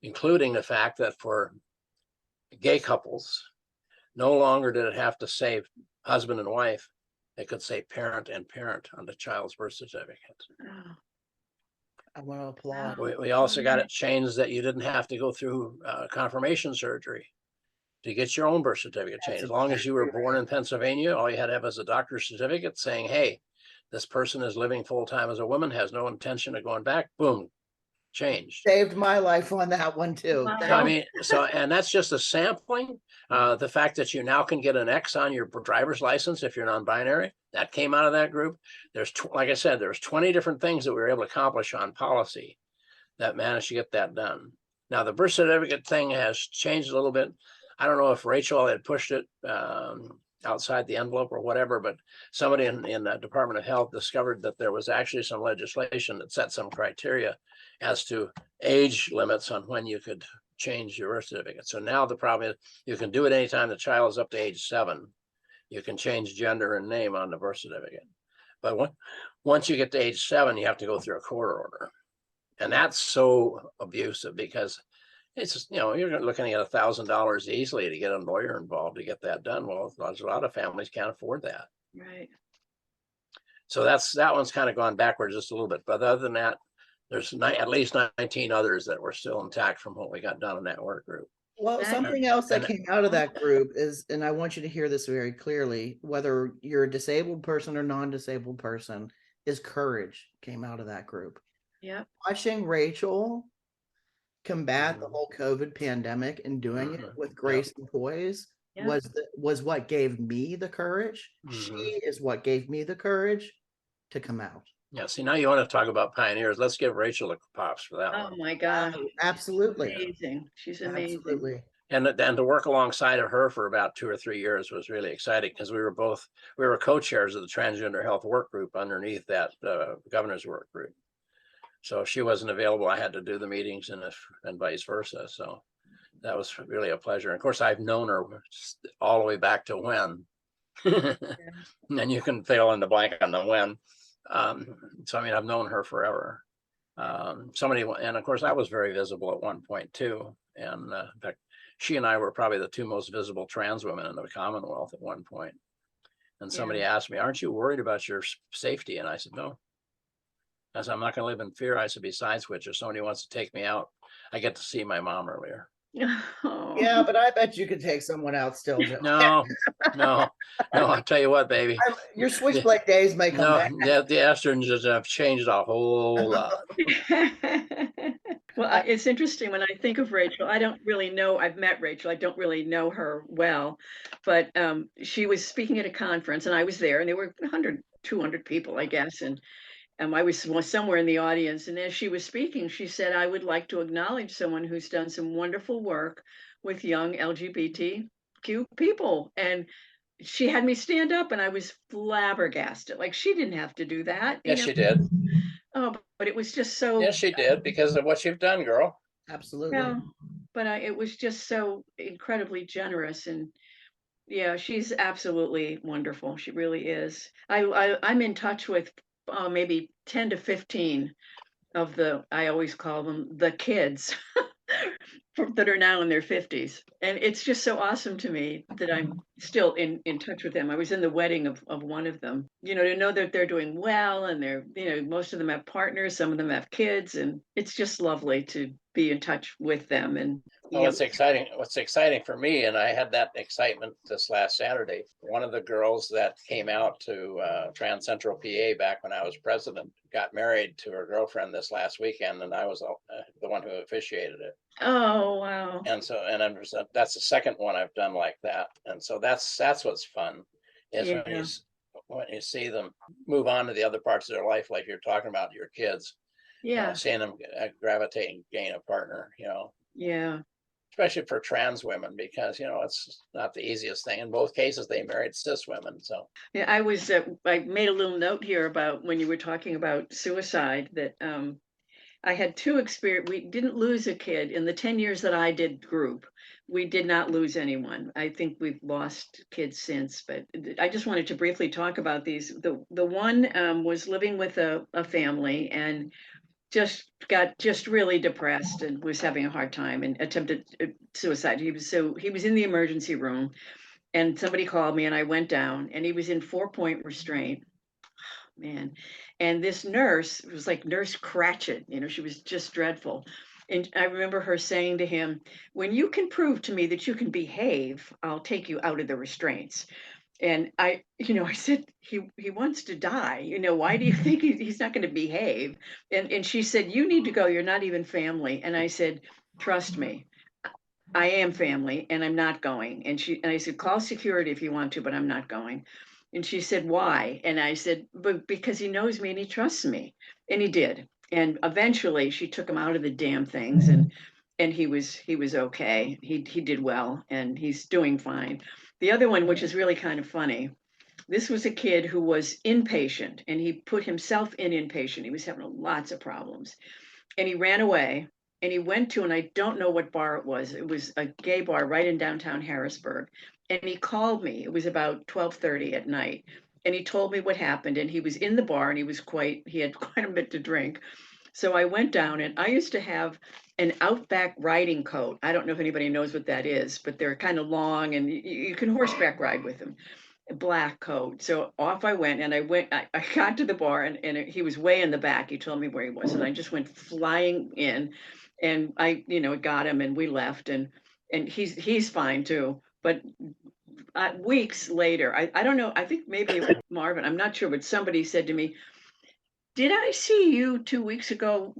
including the fact that for gay couples, no longer did it have to say husband and wife. It could say parent and parent on the child's birth certificate. I want to applaud. We also got it changed that you didn't have to go through confirmation surgery to get your own birth certificate changed. As long as you were born in Pennsylvania, all you had to have was a doctor's certificate saying, hey, this person is living full time as a woman, has no intention of going back. Boom, changed. Saved my life on that one too. Wow. And that's just a sampling. The fact that you now can get an X on your driver's license if you're non-binary, that came out of that group. There's, like I said, there's 20 different things that we were able to accomplish on policy that managed to get that done. Now the birth certificate thing has changed a little bit. I don't know if Rachel had pushed it outside the envelope or whatever, but somebody in the Department of Health discovered that there was actually some legislation that set some criteria as to age limits on when you could change your birth certificate. So now the problem is you can do it anytime the child is up to age 7. You can change gender and name on the birth certificate. But once you get to age 7, you have to go through a court order. And that's so abusive because it's just, you're looking at $1,000 easily to get a lawyer involved to get that done. Well, there's a lot of families can't afford that. Right. So that one's kind of gone backwards just a little bit. But other than that, there's at least 19 others that were still intact from what we got done in that work group. Well, something else that came out of that group is, and I want you to hear this very clearly, whether you're a disabled person or non-disabled person, is courage came out of that group. Yeah. Watching Rachel combat the whole COVID pandemic and doing it with grace and poise was what gave me the courage. She is what gave me the courage to come out. Yeah, see, now you want to talk about pioneers. Let's give Rachel a props for that one. Oh my God. Absolutely. Amazing. She's amazing. Absolutely. And to work alongside of her for about 2 or 3 years was really exciting because we were co-chairs of the transgender health work group underneath that governor's work group. So if she wasn't available, I had to do the meetings and vice versa. So that was really a pleasure. And of course, I've known her all the way back to when. And you can fill in the blank on the when. So, I've known her forever. And of course, I was very visible at one point too. And in fact, she and I were probably the 2 most visible trans women in the Commonwealth at one point. And somebody asked me, aren't you worried about your safety? And I said, no. I said, I'm not going to live in fear. I said, besides which, if somebody wants to take me out, I get to see my mom earlier. Oh. Yeah, but I bet you could take someone out still. No, I'll tell you what, baby. Your switchblade days may come back. The estrogens have changed a whole lot. Well, I, it's interesting when I think of Rachel, I don't really know, I've met Rachel, I don't really know her well, but she was speaking at a conference and I was there and there were 100, 200 people, I guess. And I was somewhere in the audience. And as she was speaking, she said, I would like to acknowledge someone who's done some wonderful work with young LGBTQ people. And she had me stand up and I was flabbergasted. Like she didn't have to do that, Yes, she did. Oh, but it was just so, Yes, she did because of what you've done, girl. absolutely. yeah, but it was just so incredibly generous. And yeah, she's absolutely wonderful. She really is. I'm in touch with maybe 10 to 15 of I always call them the kids that are now in their 50s. And it's just so awesome to me that I'm still in touch with them. I was in the wedding of one of them, to know that they're doing well and most of them have partners, some of them have kids, and it's just lovely to be in touch with them. And Well, what's exciting for me, and I had that excitement this last Saturday. One of the girls that came out to Trans Central PA back when I was president got married to her girlfriend this last weekend, and I was the one who officiated it. oh wow. And so, that's the second one I've done like that. And so that's what's fun is Yeah. when you see them move on to the other parts of their life, like you're talking about your kids, Yeah. seeing them gravitate and gain a partner, Yeah. especially for trans women, because, it's not the easiest thing. In both cases, they married cis women. So, Yeah, I made a little note here about when you were talking about suicide that I had two experience. We didn't lose a kid in the 10 years that I did group. We did not lose anyone. I think we've lost kids since, but I just wanted to briefly talk about these. The one was living with a family and just got just really depressed and was having a hard time and attempted suicide. He was in the emergency room and somebody called me and I went down and he was in 4-point restraint, man. And this nurse was like Nurse Cratchit, she was just dreadful. And I remember her saying to him, when you can prove to me that you can behave, I'll take you out of the restraints. And I said, he wants to die. Why do you think he's not going to behave? And she said, you need to go. You're not even family. And I said, trust me, I am family and I'm not going. And I said, call security if you want to, but I'm not going. And she said, why? And I said, but because he knows me and he trusts me. And he did. And eventually she took him out of the damn things and he was okay. He did well and he's doing fine. The other one, which is really kind of funny, this was a kid who was inpatient and he put himself in inpatient. He was having lots of problems and he ran away and he went to, and I don't know what bar it was. It was a gay bar right in downtown Harrisburg. And he called me. It was about 12:30 at night. And he told me what happened. And he was in the bar and he had quite a bit to drink. So I went down and I used to have an Outback riding coat. I don't know if anybody knows what that is, but they're kind of long and you can horseback ride with them. A black coat. So off I went and I got to the bar and he was way in the back. He told me where he was and I just went flying in and I, got him and we left and he's fine too. But weeks later, I don't know, I think maybe it was Marvin, I'm not sure, but somebody said to me, did I see you 2 weeks ago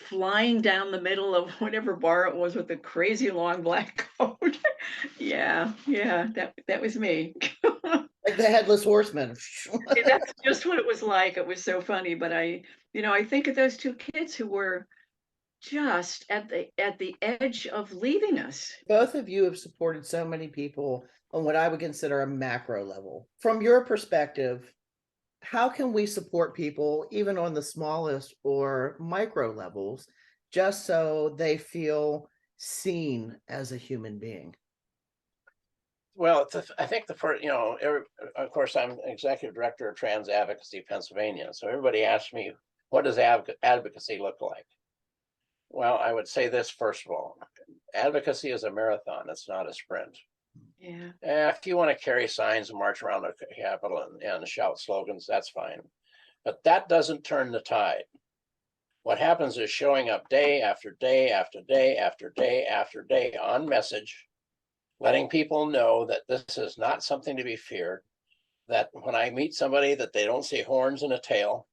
flying down the middle of whatever bar it was with the crazy long black coat? Yeah, that was me. Like the headless horseman. That's just what it was like. It was so funny, but I think of those two kids who were just at the edge of leaving us. Both of you have supported so many people on what I would consider a macro level. From your perspective, how can we support people even on the smallest or micro levels just so they feel seen as a human being? well, I think the first, of course, I'm executive director of Trans Advocacy Pennsylvania. So everybody asks me, what does advocacy look like? Well, I would say this first of all, advocacy is a marathon. It's not a sprint. Yeah. If you want to carry signs and march around the Capitol and shout slogans, that's fine. But that doesn't turn the tide. What happens is showing up day after day after day after day after day on message, letting people know that this is not something to be feared, that when I meet somebody that they don't see horns and a tail,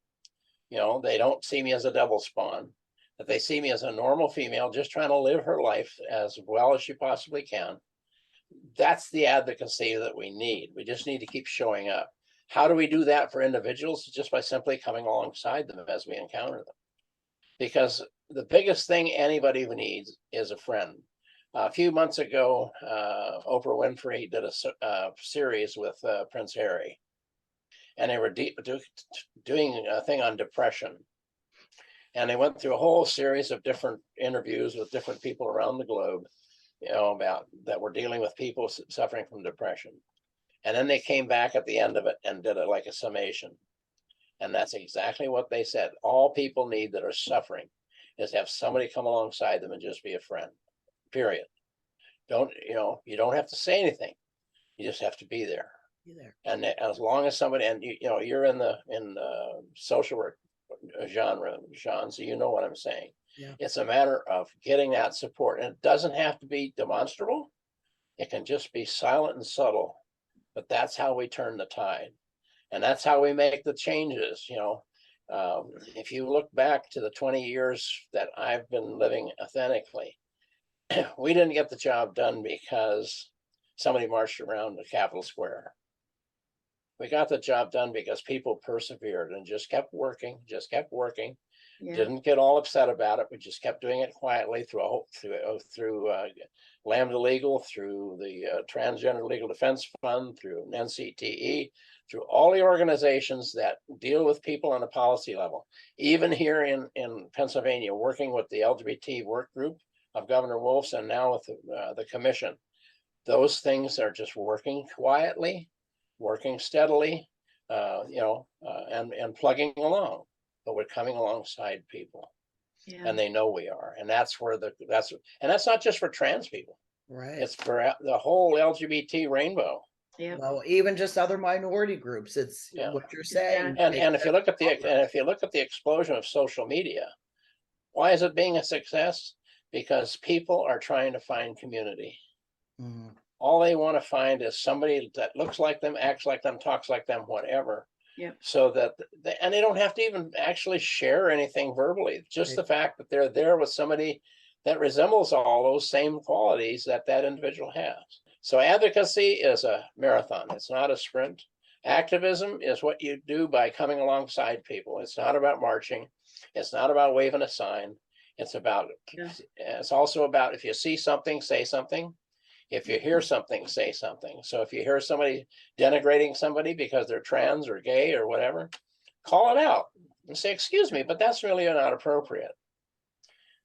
they don't see me as a devil spawn, that they see me as a normal female just trying to live her life as well as she possibly can. That's the advocacy that we need. We just need to keep showing up. How do we do that for individuals? Just by simply coming alongside them as we encounter them. Because the biggest thing anybody needs is a friend. A few months ago, Oprah Winfrey did a series with Prince Harry, and they were doing a thing on depression. And they went through a whole series of different interviews with different people around the globe, about that were dealing with people suffering from depression. And then they came back at the end of it and did it like a summation. And that's exactly what they said. All people need that are suffering is to have somebody come alongside them and just be a friend, period. You don't have to say anything. You just have to be there. And as long as somebody, and you're in the social work genre, Sean, so you know what I'm saying. Yeah. It's a matter of getting that support. And it doesn't have to be demonstrable. It can just be silent and subtle. But that's how we turn the tide. And that's how we make the changes. If you look back to the 20 years that I've been living authentically, we didn't get the job done because somebody marched around the Capitol Square. We got the job done because people persevered and just kept working, Yeah. didn't get all upset about it. We just kept doing it quietly through Lambda Legal, through the Transgender Legal Defense Fund, through NCTE, through all the organizations that deal with people on a policy level. Even here in Pennsylvania, working with the LGBT work group of Governor Wolf's, and now with the commission. Those things are just working quietly, working steadily, and plugging along. But we're coming alongside people, and they know we are, and that's not just for trans people. Right. It's for the whole LGBT rainbow. Yeah. Well, even just other minority groups. It's what you're saying. And if you look at the explosion of social media, why is it being a success? Because people are trying to find community. Mhm. All they want to find is somebody that looks like them, acts like them, talks like them, whatever. Yeah. So that and they don't have to even actually share anything verbally. Just the fact that they're there with somebody that resembles all those same qualities that individual has. So advocacy is a marathon. It's not a sprint. Activism is what you do by coming alongside people. It's not about marching. It's not about waving a sign. It's also about, if you see something, say something. If you hear something, say something. So if you hear somebody denigrating somebody because they're trans or gay or whatever, call it out and say, excuse me, but that's really not appropriate.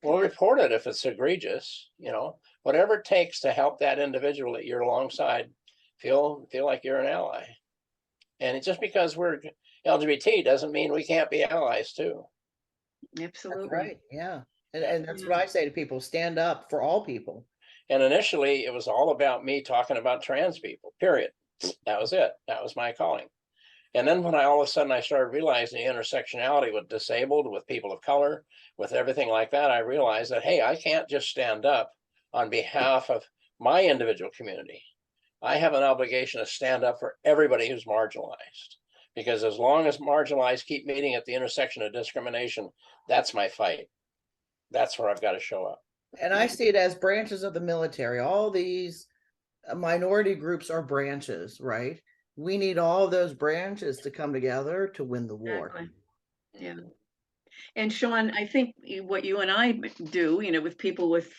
We'll report it if it's egregious, whatever it takes to help that individual that you're alongside feel like you're an ally. And just because we're LGBT doesn't mean we can't be allies too. Absolutely. That's right. Yeah. And that's what I say to people: stand up for all people. And initially, it was all about me talking about trans people, period. That was it. That was my calling. And then when all of a sudden I started realizing the intersectionality with disabled, with people of color, with everything like that, I realized that, hey, I can't just stand up on behalf of my individual community. I have an obligation to stand up for everybody who's marginalized. Because as long as marginalized keep meeting at the intersection of discrimination, that's my fight. That's where I've got to show up. And I see it as branches of the military. All these minority groups are branches, right? We need all those branches to come together to win the war. Exactly. Yeah. And Sean, I think what you and I do, with people with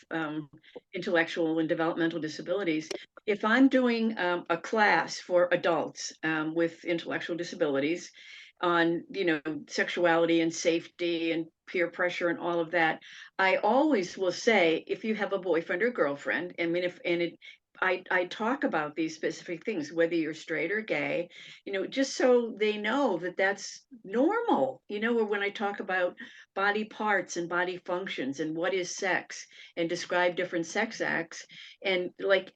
intellectual and developmental disabilities, if I'm doing a class for adults with intellectual disabilities on, sexuality and safety and peer pressure and all of that, I always will say, if you have a boyfriend or girlfriend, I talk about these specific things, whether you're straight or gay, just so they know that that's normal, or when I talk about body parts and body functions and what is sex and describe different sex acts, and like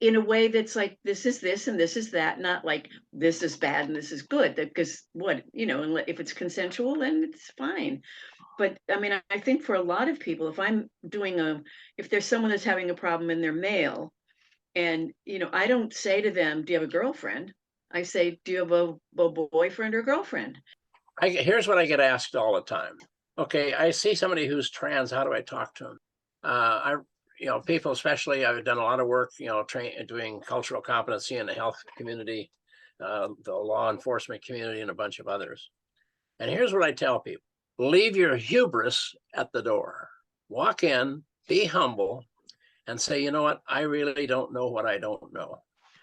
in a way that's like, this is this and this is that, not like this is bad and this is good, because if it's consensual, then it's fine. But I mean, I think for a lot of people, if there's someone that's having a problem and they're male, and, I don't say to them, do you have a girlfriend? I say, do you have a boyfriend or girlfriend? Here's what I get asked all the time. okay, I see somebody who's trans. How do I talk to them? People, especially, I've done a lot of work, doing cultural competency in the health community, the law enforcement community, and a bunch of others. And here's what I tell people: leave your hubris at the door. Walk in, be humble, and say, you know what? I really don't know what I don't know.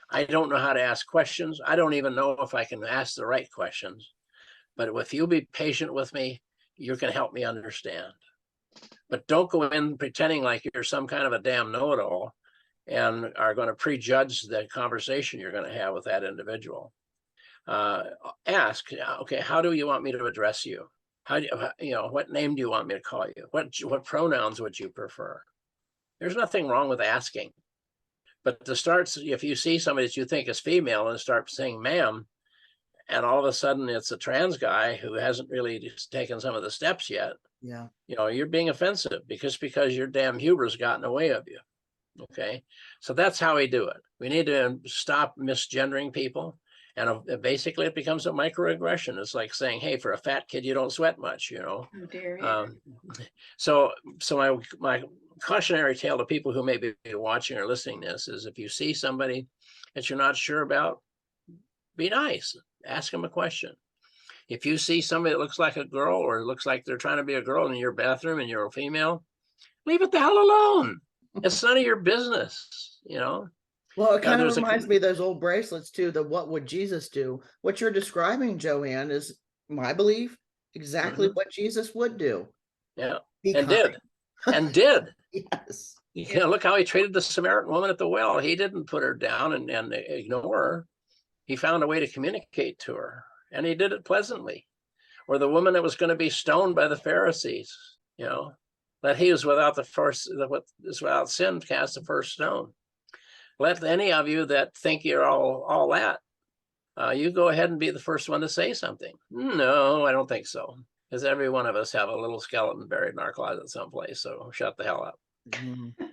I don't know how to ask questions. I don't even know if I can ask the right questions. But if you'll be patient with me, you can help me understand. But don't go in pretending like you're some kind of a damn know-it-all and are going to prejudge the conversation you're going to have with that individual. Ask, okay, how do you want me to address you? How do what name do you want me to call you? What pronouns would you prefer? There's nothing wrong with asking. But to start, if you see somebody that you think is female and start saying ma'am, and all of a sudden it's a trans guy who hasn't really taken some of the steps yet, Yeah. you're being offensive because your damn hubris got in the way of you. Okay. So that's how we do it. We need to stop misgendering people. And basically it becomes a microaggression. It's like saying, hey, for a fat kid, you don't sweat much, How dare you? So my cautionary tale to people who may be watching or listening to this is, if you see somebody that you're not sure about, be nice. Ask them a question. If you see somebody that looks like a girl or looks like they're trying to be a girl in your bathroom and you're a female, leave it the hell alone. It's none of your business, Well, it kind of reminds me of those old bracelets too, the what would Jesus do? What you're describing, Joanne, is my belief exactly what Jesus would do. Yeah. Be and kind. did. Yes. Look how he treated the Samaritan woman at the well. He didn't put her down and ignore her. He found a way to communicate to her, and he did it pleasantly. Or the woman that was going to be stoned by the Pharisees, that he was without sin, cast the first stone. Let any of you that think you're all that, you go ahead and be the first one to say something. No, I don't think so. Because every one of us have a little skeleton buried in our closet someplace. So shut the hell up. Mm-hmm.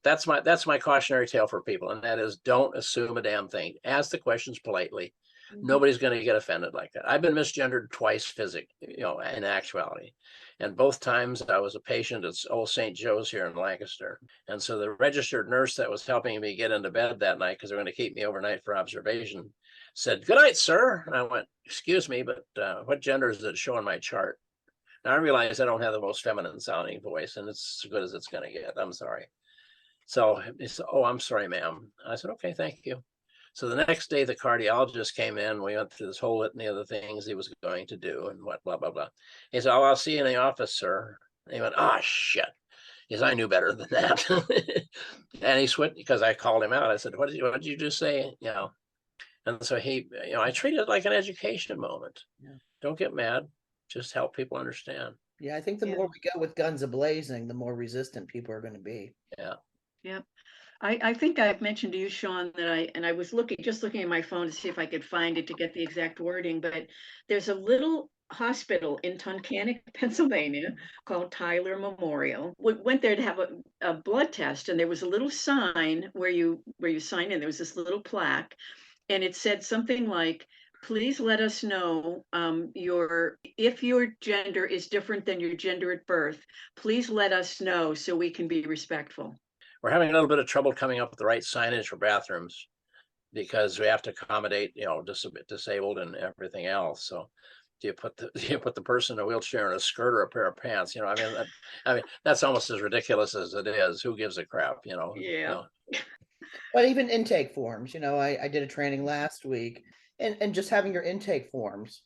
That's my cautionary tale for people. And that is, don't assume a damn thing. Ask the questions politely. Nobody's going to get offended like that. I've been misgendered twice in actuality. And both times I was a patient at Old St. Joe's here in Lancaster. And so the registered nurse that was helping me get into bed that night, because they're going to keep me overnight for observation, said, "Good night, sir." And I went, "Excuse me, but what gender is it showing my chart?" Now I realize I don't have the most feminine sounding voice, and it's as good as it's going to get. I'm sorry. So he said, "Oh, I'm sorry, ma'am." I said, "Okay, thank you." So the next day, the cardiologist came in. We went through this whole litany of the things he was going to do and what, blah, blah, blah. He said, "Oh, I'll see you in the office, sir." And he went, "Oh, shit." He said, "I knew better than that." And he switched because I called him out. I said, what did you just say? And so I treat it like an education moment. Yeah. Don't get mad. Just help people understand. Yeah, I think the more we go with guns a-blazing, the more resistant people are going to be. Yeah. Yep. I think I've mentioned to you, Sean, that I was looking at my phone to see if I could find it to get the exact wording, but there's a little hospital in Tunkhannock, Pennsylvania called Tyler Memorial. We went there to have a blood test, and there was a little sign where you sign in. There was this little plaque, and it said something like, "Please let us know if your gender is different than your gender at birth. Please let us know so we can be respectful." We're having a little bit of trouble coming up with the right signage for bathrooms because we have to accommodate, disabled and everything else. So do you put the person in a wheelchair in a skirt or a pair of pants? I mean, that's almost as ridiculous as it is. Who gives a crap, Yeah. But even intake forms, I did a training last week, and just having your intake forms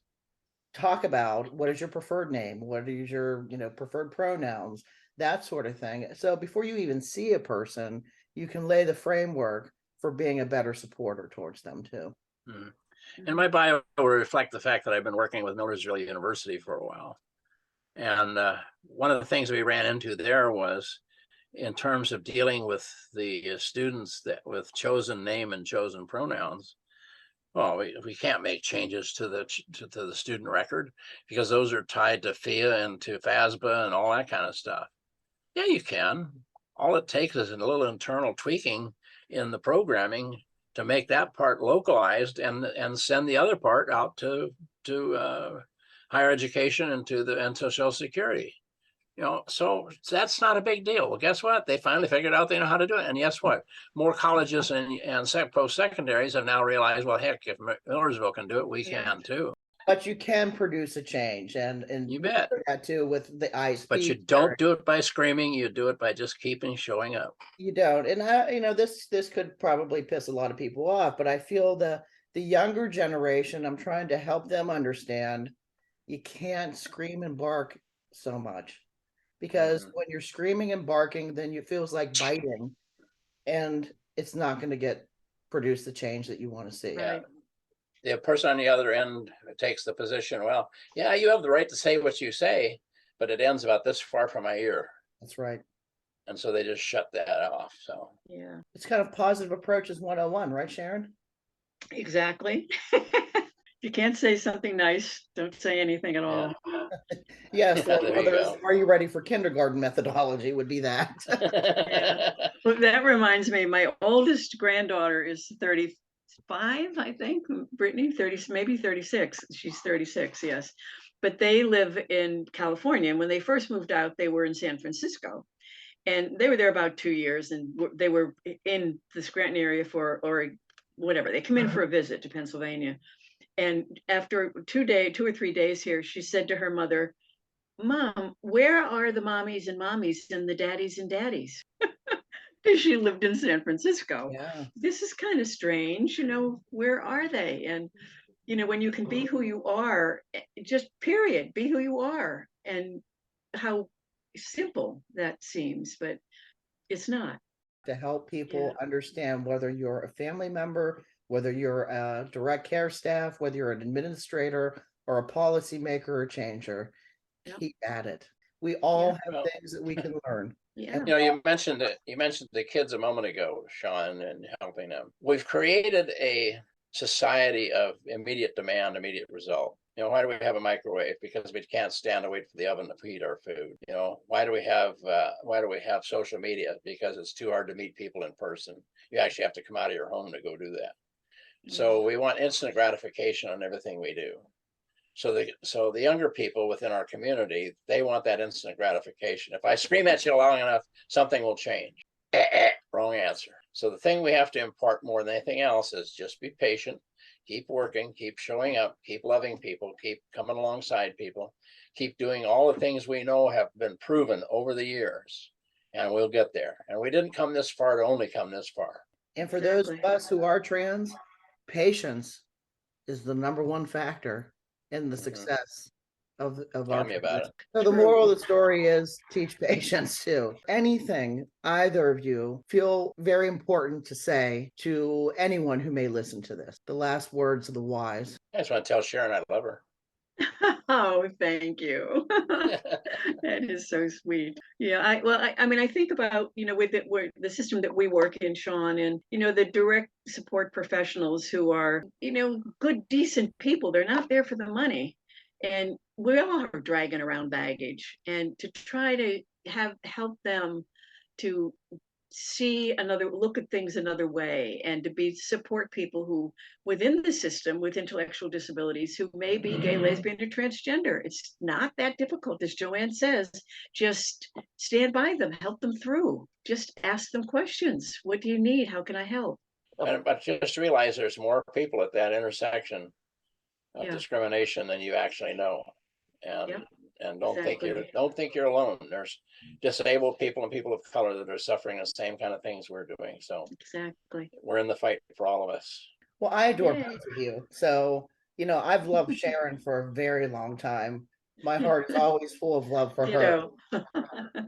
talk about what is your preferred name, what is your, preferred pronouns, that sort of thing. So before you even see a person, you can lay the framework for being a better supporter towards them too. Mm-hmm. And my bio will reflect the fact that I've been working with Millersville University for a while. And one of the things we ran into there was, in terms of dealing with the students with chosen name and chosen pronouns, well, we can't make changes to the student record because those are tied to FIA and to FASBA and all that kind of stuff. Yeah, you can. All it takes is a little internal tweaking in the programming to make that part localized and send the other part out to higher education and to Social Security. So that's not a big deal. Well, guess what? They finally figured out they know how to do it. And guess what? More colleges and post-secondaries have now realized, well, heck, if Millersville can do it, we can too. But you can produce a change, and You we bet. heard that too with the ISP. But you don't do it by screaming. You do it by just keeping showing up. You don't, and this could probably piss a lot of people off, but I feel the younger generation, I'm trying to help them understand you can't scream and bark so much, because when you're screaming and barking, then it feels like biting, and it's not going to produce the change that you want to see. Yeah. The person on the other end takes the position, well, yeah, you have the right to say what you say, but it ends about this far from my ear. That's right. And so they just shut that off. So Yeah, it's kind of positive approaches 101, right, Sharon? exactly. If you can't say something nice, don't say anything at all. Yes. There you go. Are you ready for kindergarten methodology would be that. Well, that reminds me, my oldest granddaughter is 35, I think. Brittany, 30, maybe 36. She's 36, yes. But they live in California. And when they first moved out, they were in San Francisco. And they were there about 2 years, and they were in the Scranton area or whatever. They come in for a visit to Pennsylvania. And after 2 or 3 days here, she said to her mother, "Mom, where are the mommies and mommies and the daddies and daddies?" Because she lived in San Francisco. Yeah. This is kind of strange, where are they? And, when you can be who you are, just period, be who you are. And how simple that seems, but it's not. To help people understand whether you're a family member, whether you're a direct care staff, whether you're an administrator or a policymaker or changer, keep at it. We all have things that we can learn. Yeah. You mentioned the kids a moment ago, Sean, and helping them. We've created a society of immediate demand, immediate result. Why do we have a microwave? Because we can't stand to wait for the oven to heat our food. Why do we have social media? Because it's too hard to meet people in person. You actually have to come out of your home to go do that. So we want instant gratification on everything we do. So the younger people within our community, they want that instant gratification. If I scream at you long enough, something will change. Wrong answer. So the thing we have to impart more than anything else is just be patient, keep working, keep showing up, keep loving people, keep coming alongside people, keep doing all the things we know have been proven over the years, and we'll get there. And we didn't come this far to only come this far. And for those of us who are trans, patience is the number one factor in the success of our. Tell me about it. So the moral of the story is teach patience too. Anything either of you feel very important to say to anyone who may listen to this? The last words of the wise. I just want to tell Sharon I love her. Oh, thank you. That is so sweet. Yeah, I think about, with the system that we work in, Sean, and, the direct support professionals who are, good, decent people. They're not there for the money. And we all are dragging around baggage, and to try to help them to look at things another way, and to support people who within the system with intellectual disabilities who may be gay, lesbian, or transgender. It's not that difficult, as Joanne says. Just stand by them, help them through, just ask them questions. What do you need? How can I help? But just realize there's more people at that intersection of discrimination than you actually know. And don't think you're alone. There's disabled people and people of color that are suffering the same kind of things we're doing. So exactly, we're in the fight for all of us. Well, I adore both of you. So, I've loved Sharon for a very long time. My heart is always full of love for her.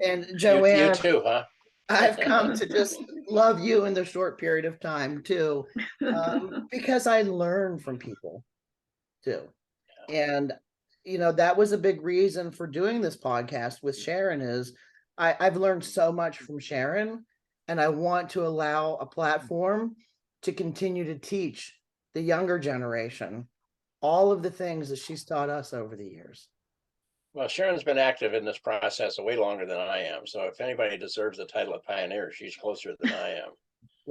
And Joanne, you too, huh? I've come to just love you in the short period of time too, because I learn from people too. And that was a big reason for doing this podcast with Sharon is I've learned so much from Sharon, and I want to allow a platform to continue to teach the younger generation all of the things that she's taught us over the years. Well, Sharon's been active in this process way longer than I am. So if anybody deserves the title of pioneer, she's closer than I am.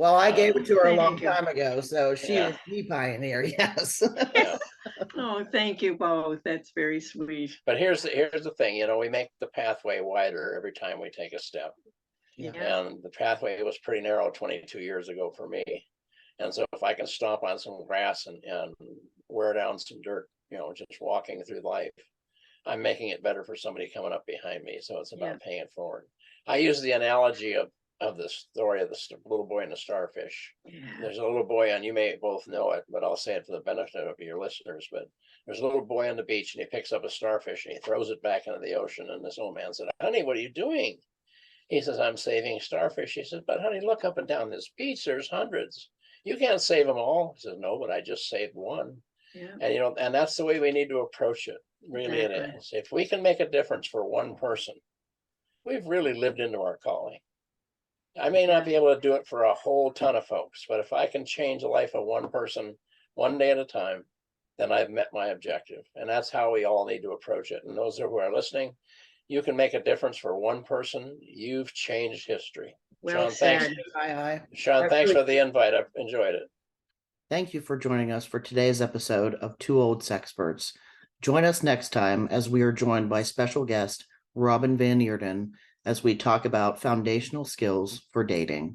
Well, I gave it to her a long Thank you. time ago, so she Yeah. is the pioneer. Yes. Yeah. Oh, thank you both. That's very sweet. But here's the thing, you know, we make the pathway wider every time we take a step. Yeah. And the pathway was pretty narrow 22 years ago for me. And so if I can stomp on some grass and wear down some dirt, you know, just walking through life, I'm making it better for somebody coming up behind me. So it's about paying it forward. I use the analogy of the story of the little boy and the starfish. Yeah. There's a little boy, and you may both know it, but I'll say it for the benefit of your listeners. But there's a little boy on the beach, and he picks up a starfish and he throws it back into the ocean. And this old man said, "Honey, what are you doing?" He says, "I'm saving starfish." He says, "But honey, look up and down this beach. There's hundreds. You can't save them all." He says, "No, but I just saved one." Yeah. And, you know, and that's the way we need to approach it. Really, Exactly. it is. If we can make a difference for one person, we've really lived into our calling. I may not be able to do it for a whole ton of folks, but if I can change the life of one person one day at a time, then I've met my objective. And that's how we all need to approach it. And those who are listening, you can make a difference for one person. You've changed history. Well Sean, thanks. said. Hi. Sean, thanks for the invite. I've enjoyed it. Thank you for joining us for today's episode of Two Old Sexperts. Join us next time as we are joined by special guest Robin Van Eerden as we talk about foundational skills for dating.